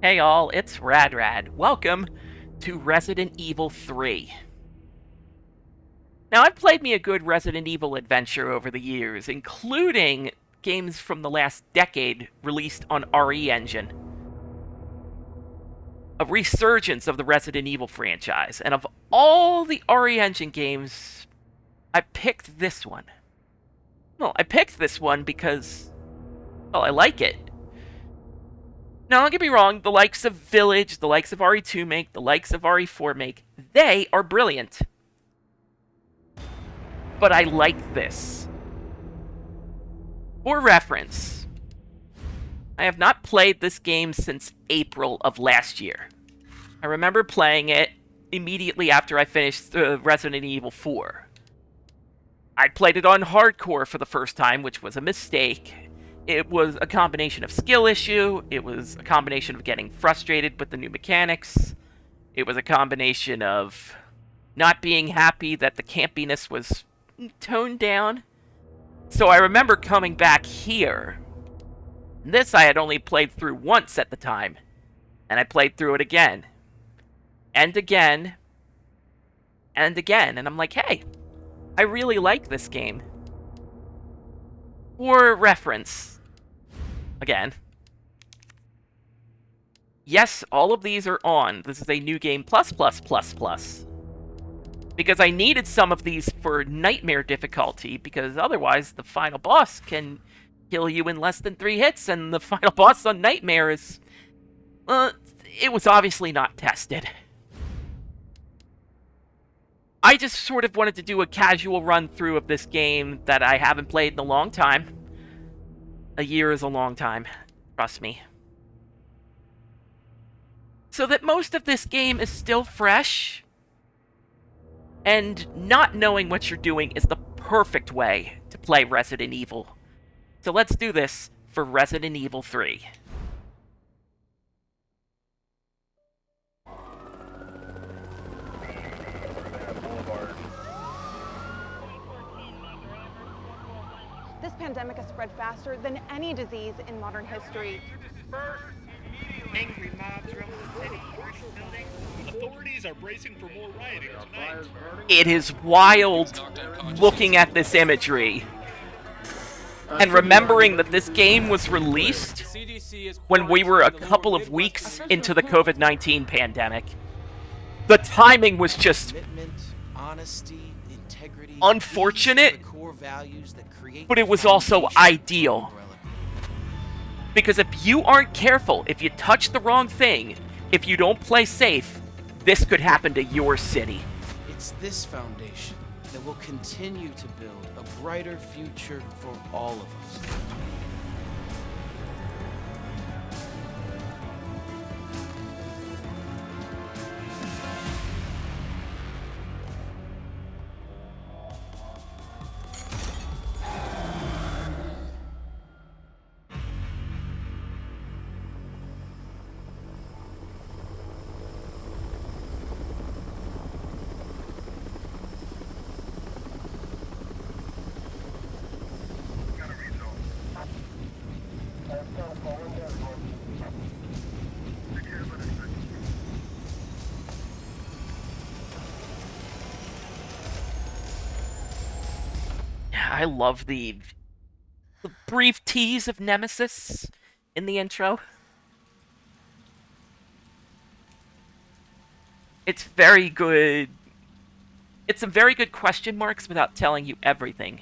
Hey all, it's Rad. Welcome to Resident Evil 3. Now, I've played me a good Resident Evil adventure over the years, including games from the last decade released on RE Engine. A resurgence of the Resident Evil franchise, and of all the RE Engine games, I picked this one. Well, I picked this one because, well, I like it. Now, don't get me wrong, the likes of Village, the likes of RE2 make, the likes of RE4 make, they are brilliant. But I like this. For reference, I have not played this game since April of last year. I remember playing it immediately after I finished Resident Evil 4. I played it on hardcore for the first time, which was a mistake. It was a combination of skill issue, it was a combination of getting frustrated with the new mechanics, it was a combination of not being happy that the campiness was toned down. So I remember coming back here. This I had only played through once at the time, and I played through it again. And again. And again. And I'm like, hey, I really like this game. For reference, again, yes, all of these are on. This is a new game plus. Because I needed some of these for nightmare difficulty, because otherwise the final boss can kill you in less than 3 hits, and the final boss on nightmare is... it was obviously not tested. I just sort of wanted to do a casual run-through of this game that I haven't played in a long time. A year is a long time, trust me. So that most of this game is still fresh, and not knowing what you're doing is the perfect way to play Resident Evil. So let's do this for Resident Evil 3. This pandemic has spread faster than any disease in modern history. Angry mobs roam the city, buildings. Authorities are bracing for more rioting tonight. It is wild looking at this imagery and remembering that this game was released when we were a couple of weeks into the COVID-19 pandemic. The timing was just unfortunate, but it was also ideal. Because if you aren't careful, if you touch the wrong thing, if you don't play safe, this could happen to your city. It's this foundation that will continue to build a brighter future for all of us. I love the brief tease of Nemesis in the intro. It's very good. It's some very good question marks without telling you everything.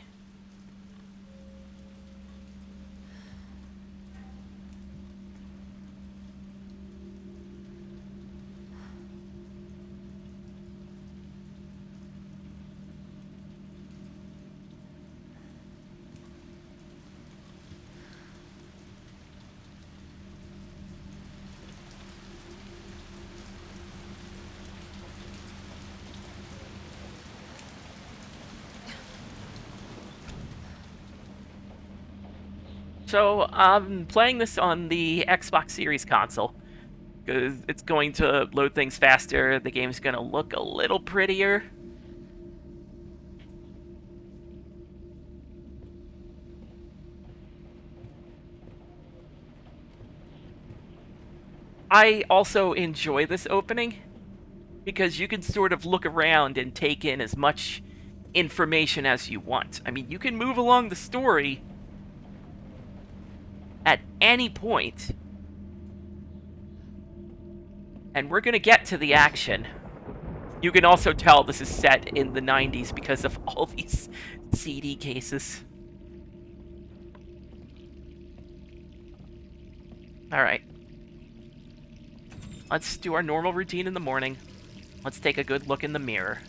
So, I'm playing this on the Xbox Series console, because it's going to load things faster, the game's going to look a little prettier. I also enjoy this opening because you can sort of look around and take in as much information as you want. I mean, you can move along the story at any point, and we're gonna get to the action. You can also tell this is set in the 90s because of all these CD cases. Alright. Let's do our normal routine in the morning. Let's take a good look in the mirror.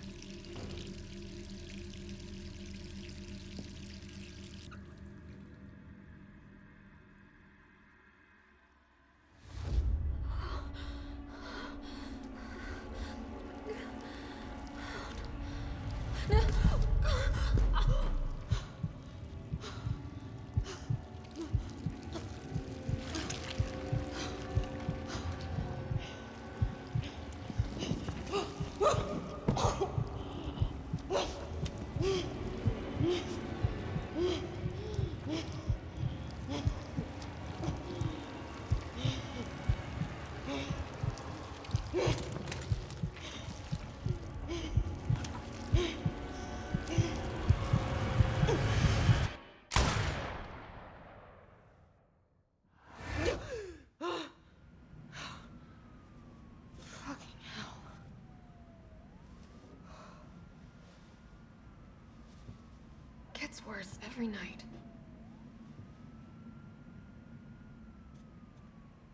Gets worse every night.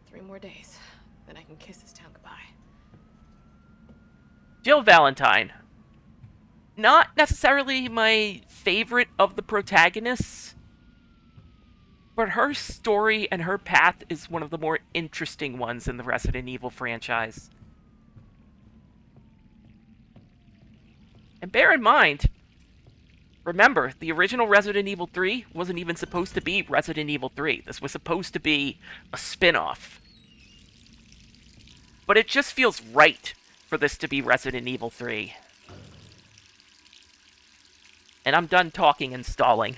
3 more days, then I can kiss this town goodbye. Jill Valentine. Not necessarily my favorite of the protagonists, but her story and her path is one of the more interesting ones in the Resident Evil franchise. And bear in mind, remember, the original Resident Evil 3 wasn't even supposed to be Resident Evil 3. This was supposed to be a spin-off. But it just feels right for this to be Resident Evil 3. And I'm done talking and stalling.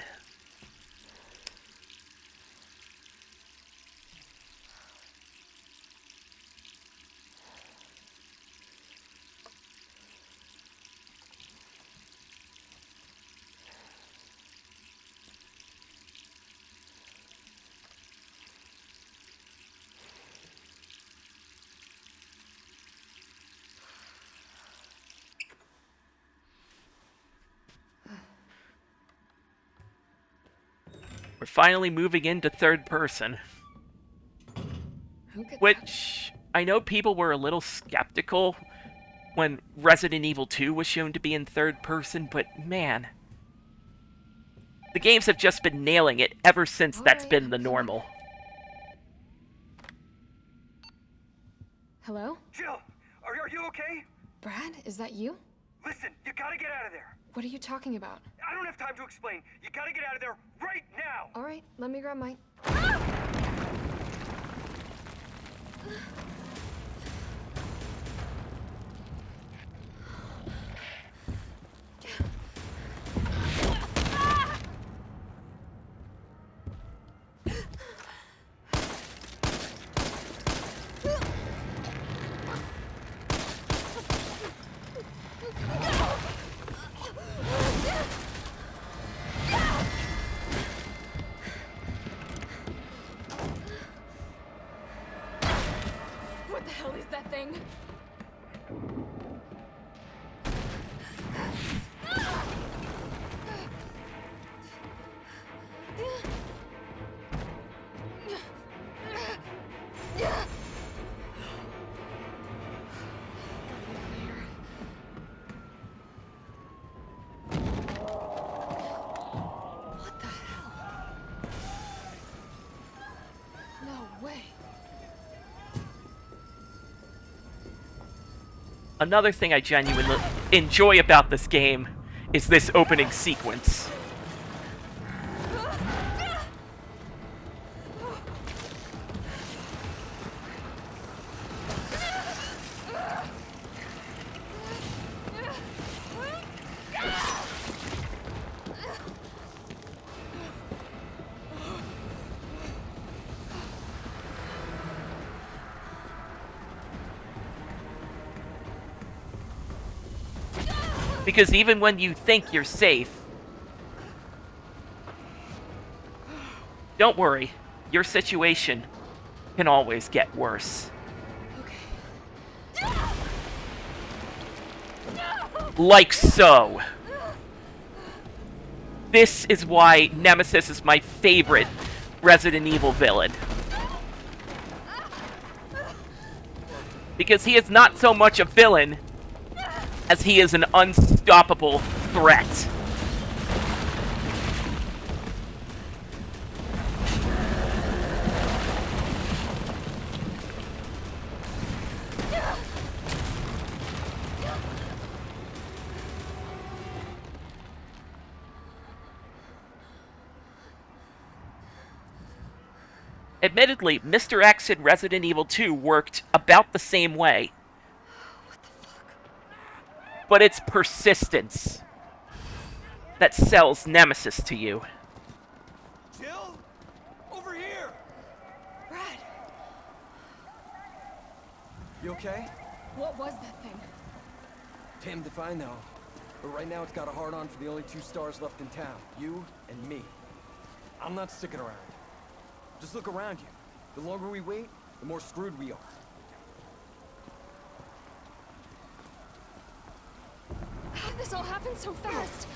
We're finally moving into third person. Who could Which, I know people were a little skeptical when Resident Evil 2 was shown to be in third person, but man, the games have just been nailing it ever since that's Alright, been the I'm normal. Hello? Jill, are you okay? Brad, is that you? Listen, you gotta get out of there. What are you talking about? I don't have time to explain. You gotta get out of there right now. Alright, let me grab my... What the hell is that thing? What the hell? No way. Another thing I genuinely enjoy about this game is this opening sequence. Because even when you think you're safe, don't worry, your situation can always get worse. Okay. Like so. This is why Nemesis is my favorite Resident Evil villain. Because he is not so much a villain as he is an unstoppable threat. Admittedly, Mr. X in Resident Evil 2 worked about the same way. But it's persistence that sells Nemesis to you. Jill? Over here! Brad, You okay? what was that thing? Damned if I know. But right now it's got a hard-on for the only 2 stars left in town. You and me. I'm not sticking around. Just look around you. The longer we wait, the more screwed we are. How did this all happen so fast?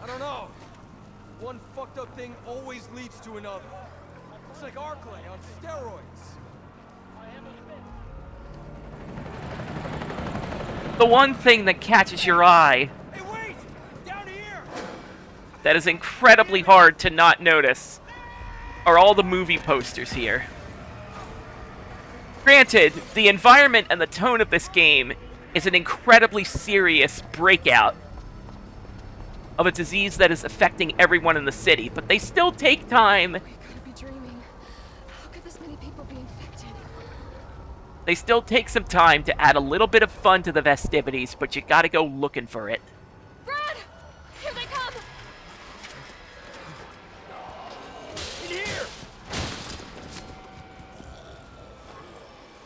I don't know. One fucked up thing always leads to another. It's like Arclay on steroids. The one thing that catches your eye Hey, wait! Down here! that is incredibly hard to not notice are all the movie posters here. Granted, the environment and the tone of this game is an incredibly serious breakout of a disease that is affecting everyone in the city, but they still take time. We gotta be dreaming. How could this many people be infected? They still take some time to add a little bit of fun to the festivities, but you gotta go looking for it. Brad! Here they come! In here!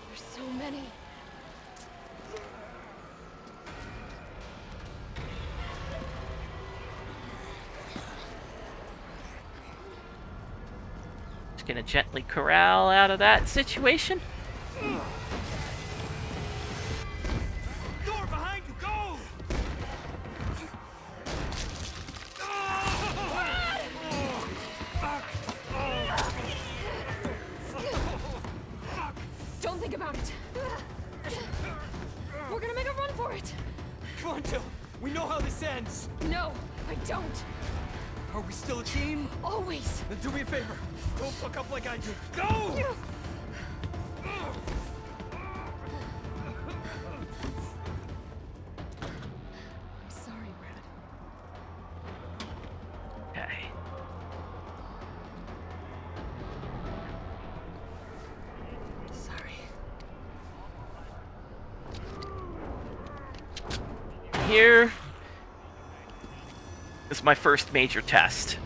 There's so many. Just gonna gently corral out of that situation. Door behind you, go! Don't think about it. We're gonna make a run for it. Come on, Jill. We know how this ends. No, I don't. Are we still a team? Always. Then do me a favor. Don't fuck up like I did. Go! I'm sorry, Brad. Okay. Sorry. Here is my first major test.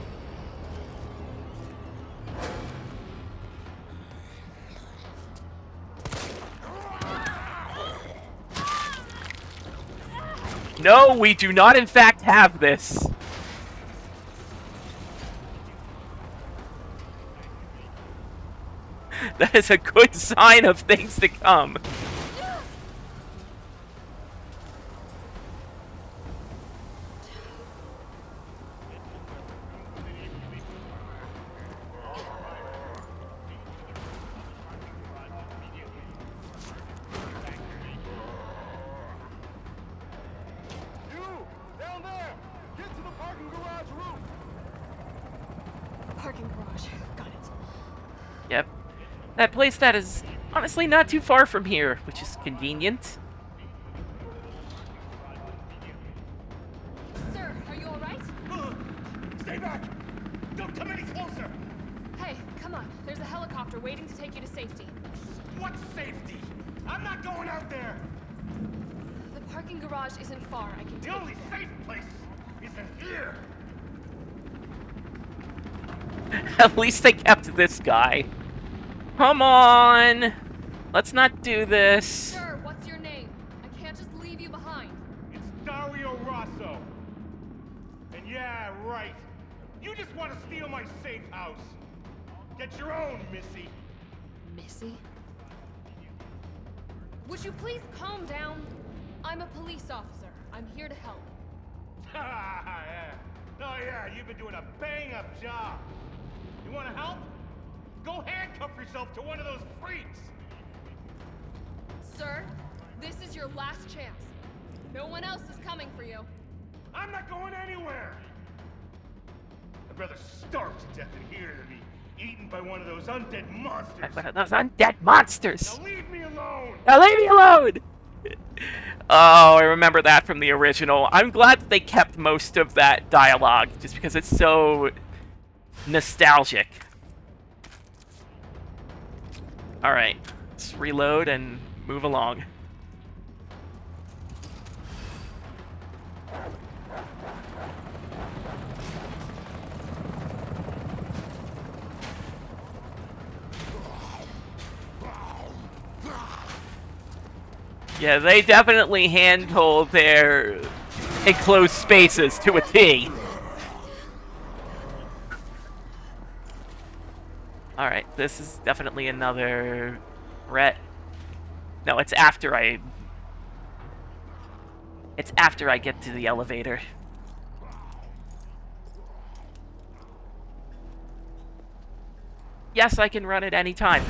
No, we do not in fact have this. That is a good sign of things to come. Down there! Get to the parking garage roof! Parking garage. Got it. Yep. That place that is honestly not too far from here, which is convenient. Sir, are you alright? Stay back! Don't come any closer! Hey, come on. There's a helicopter waiting to take you to safety. What safety? I'm not going out there! The parking garage isn't far. I can The take only you there. safe place is in here! At least they kept this guy. Come on! Let's not do this. Sir, what's your name? I can't just leave you behind. It's Dario Rosso. You just want to steal my safe house. Get your own, Missy. Missy? Would you please calm down? I'm a police officer. I'm here to help. Yeah. Oh yeah, you've been doing a bang-up job. You want to help? Go handcuff yourself to one of those freaks. Sir, this is your last chance. No one else is coming for you. I'm not going anywhere. I'd rather starve to death in here than be eaten by one of those undead monsters. Those undead monsters. Now leave me alone. Now leave me alone! Oh, I remember that from the original. I'm glad that they kept most of that dialogue, just because it's so nostalgic. Alright, let's reload and move along. Yeah, they definitely handle their enclosed spaces to a T. Alright, this is definitely another threat. No, it's after I get to the elevator. Yes, I can run at any time.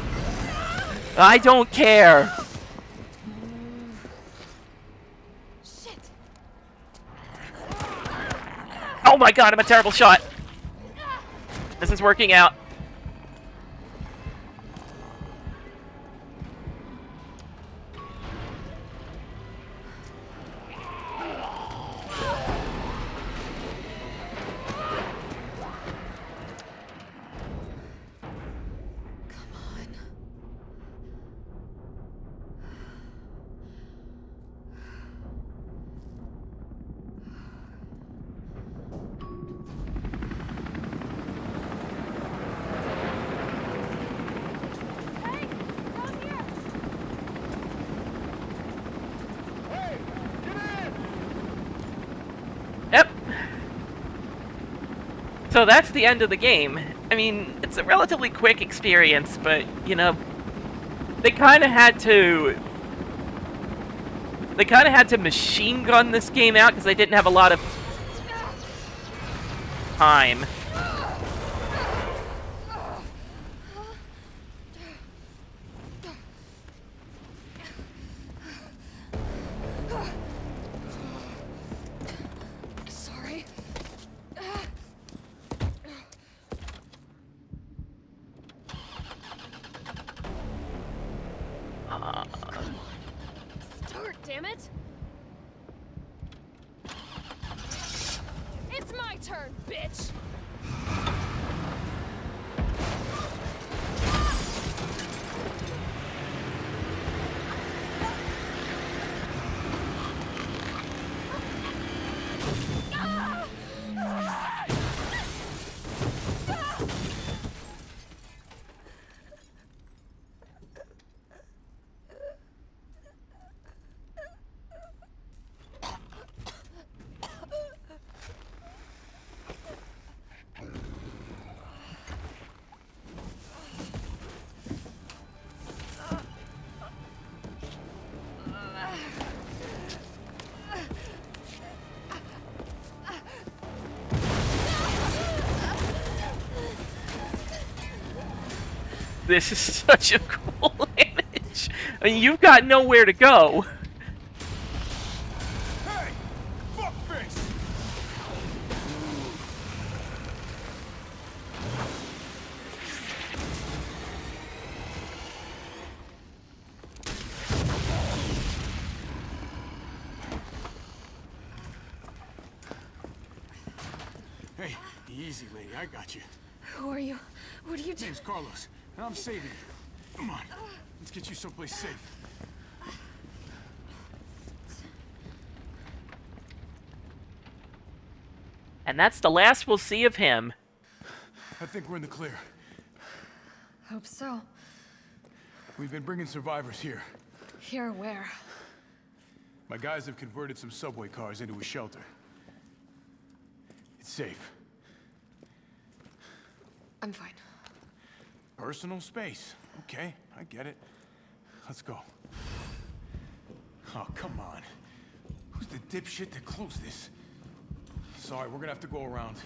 I don't care. Oh my god, I'm a terrible shot. This is working out. Yep. So that's the end of the game. I mean, it's a relatively quick experience, but, you know, they kind of had to machine gun this game out because they didn't have a lot of time. Start, damn it! It's my turn, bitch! This is such a cool image. I mean, you've got nowhere to go. Hey, fuckface! Hey, easy, lady. I got you. Who are you? What are you doing? Name's Carlos, and I'm saving you. Come on, let's get you someplace safe. And that's the last we'll see of him. I think we're in the clear. Hope so. We've been bringing survivors here. Here where? My guys have converted some subway cars into a shelter. It's safe. I'm fine. Personal space. Okay, I get it. Let's go. Oh, come on. Who's the dipshit that closed this? Sorry, we're gonna have to go around.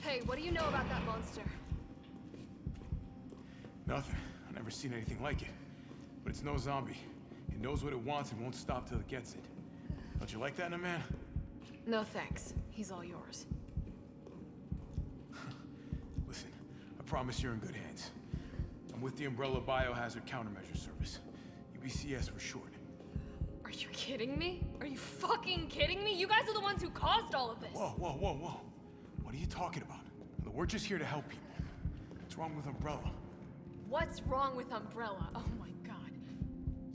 Hey, what do you know about that monster? Nothing. I've never seen anything like it. But it's no zombie. It knows what it wants and won't stop till it gets it. Don't you like that in a man? No thanks. He's all yours. Listen, I promise you're in good hands. I'm with the Umbrella Biohazard Countermeasure Service. UBCS for short. Are you kidding me? Are you fucking kidding me? You guys are the ones who caused all of this. Whoa, whoa, whoa, whoa. What are you talking about? We're just here to help people. What's wrong with Umbrella? What's wrong with Umbrella? Oh my god.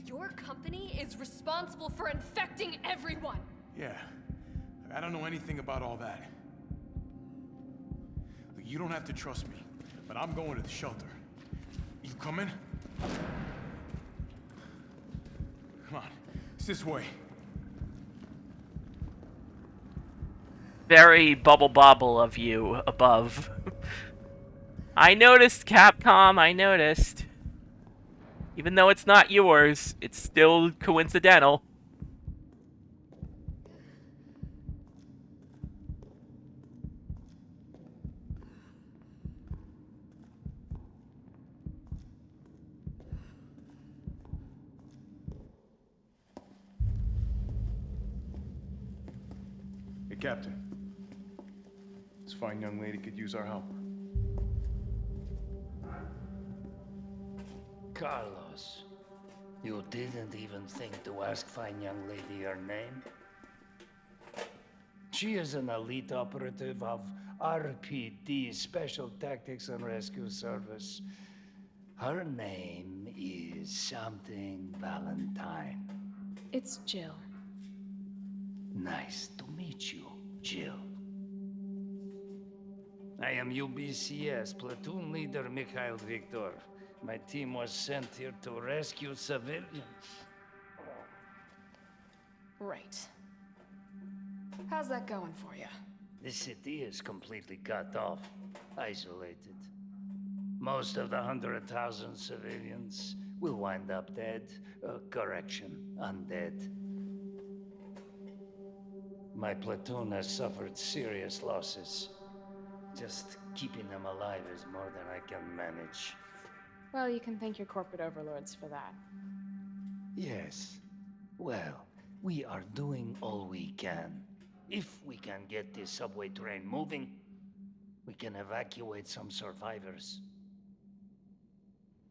Your company is responsible for infecting everyone. Yeah. I don't know anything about all that. Look, you don't have to trust me, but I'm going to the shelter. You coming? Come on. It's this way. Very bubble bobble of you above. I noticed, Capcom, I noticed. Even though it's not yours, it's still coincidental. Hey, Captain. This fine young lady could use our help. Carlos, you didn't even think to ask fine young lady her name? She is an elite operative of RPD, Special Tactics and Rescue Service. Her name is something Valentine. It's Jill. Nice to meet you, Jill. I am UBCS Platoon Leader Mikhail Viktor. My team was sent here to rescue civilians. Right. How's that going for you? The city is completely cut off, isolated. Most of the 100,000 civilians will wind up dead. Correction, undead. My platoon has suffered serious losses. Just keeping them alive is more than I can manage. Well, you can thank your corporate overlords for that. Yes. Well, we are doing all we can. If we can get this subway train moving, we can evacuate some survivors.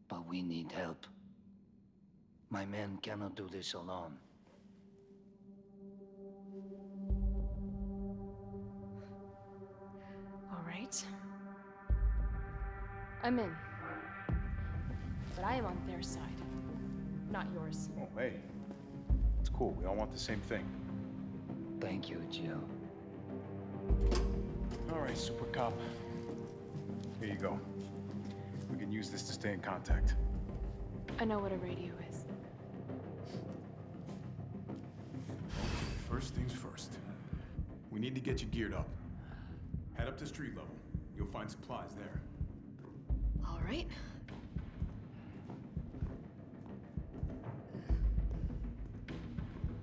But we need help. My men cannot do this alone. All right. I'm in. But I am on their side, not yours. Oh, hey. It's cool. We all want the same thing. Thank you, Jill. All right, Super Cop. Here you go. We can use this to stay in contact. I know what a radio is. First things first. We need to get you geared up. Head up to street level. You'll find supplies there. All right.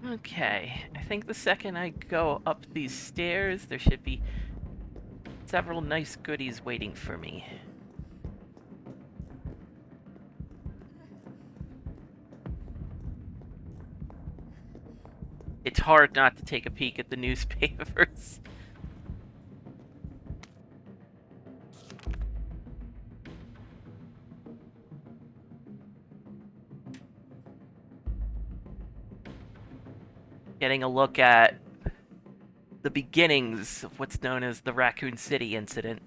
Okay, I think the second I go up these stairs, there should be several nice goodies waiting for me. It's hard not to take a peek at the newspapers. Getting a look at the beginnings of what's known as the Raccoon City incident.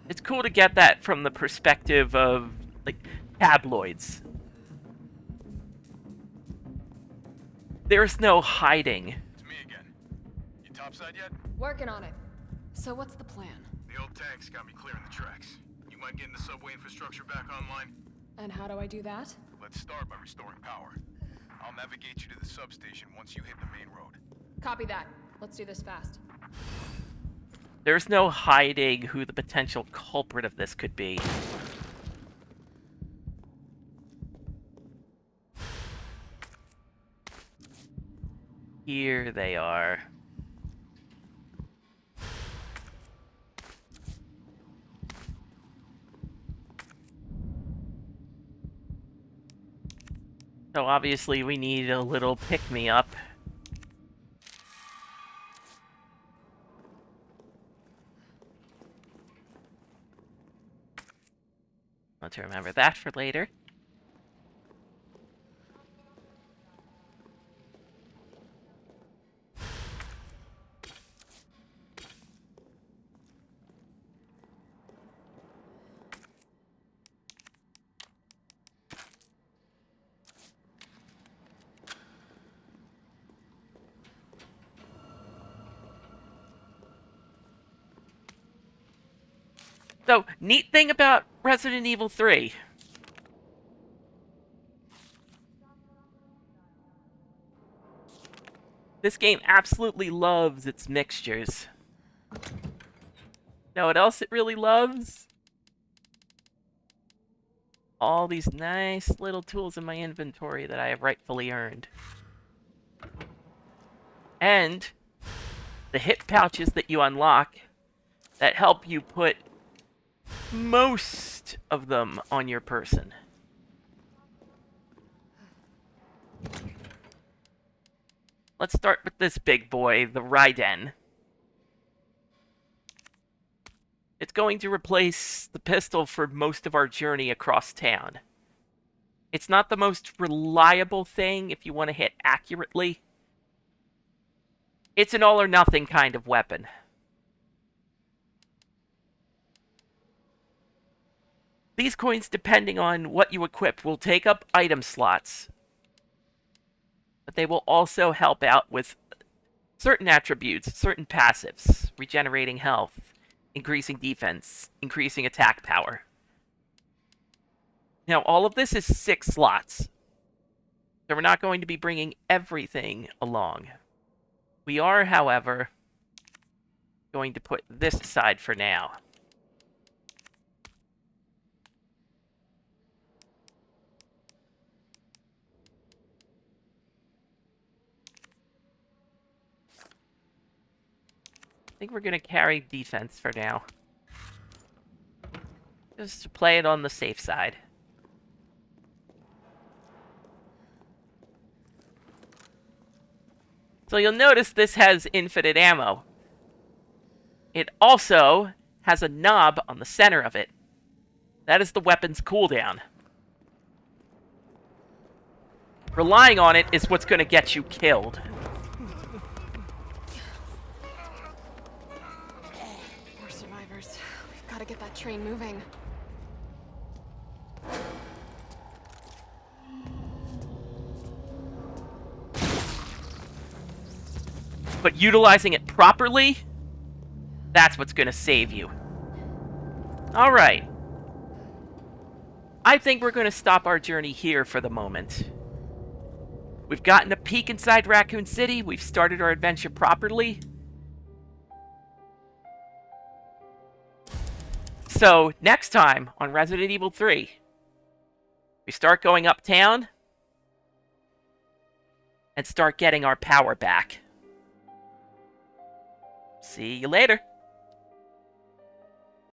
It's cool to get that from the perspective of, like, tabloids. There's no hiding. It's me again. You topside yet? Working on it. So what's the plan? The old tanks got me clearing the tracks. You mind getting the subway infrastructure back online? And how do I do that? Let's start by restoring power. I'll navigate you to the substation once you hit the main road. Copy that. Let's do this fast. There's no hiding who the potential culprit of this could be. Here they are. So obviously we need a little pick-me-up. Want to remember that for later. So, neat thing about Resident Evil 3. This game absolutely loves its mixtures. Know what else it really loves? All these nice little tools in my inventory that I have rightfully earned. And the hip pouches that you unlock that help you put most of them on your person. Let's start with this big boy, the Raiden. It's going to replace the pistol for most of our journey across town. It's not the most reliable thing if you want to hit accurately. It's an all-or-nothing kind of weapon. These coins, depending on what you equip, will take up item slots. But they will also help out with certain attributes, certain passives, regenerating health, increasing defense, increasing attack power. Now, all of this is 6 slots. So we're not going to be bringing everything along. We are, however, going to put this aside for now. I think we're going to carry defense for now. Just to play it on the safe side. So you'll notice this has infinite ammo. It also has a knob on the center of it. That is the weapon's cooldown. Relying on it is what's going to get you killed. We're survivors. We've got to get that train moving. But utilizing it properly, that's what's going to save you. Alright. I think we're going to stop our journey here for the moment. We've gotten a peek inside Raccoon City. We've started our adventure properly. So, next time on Resident Evil 3, we start going uptown and start getting our power back. See you later.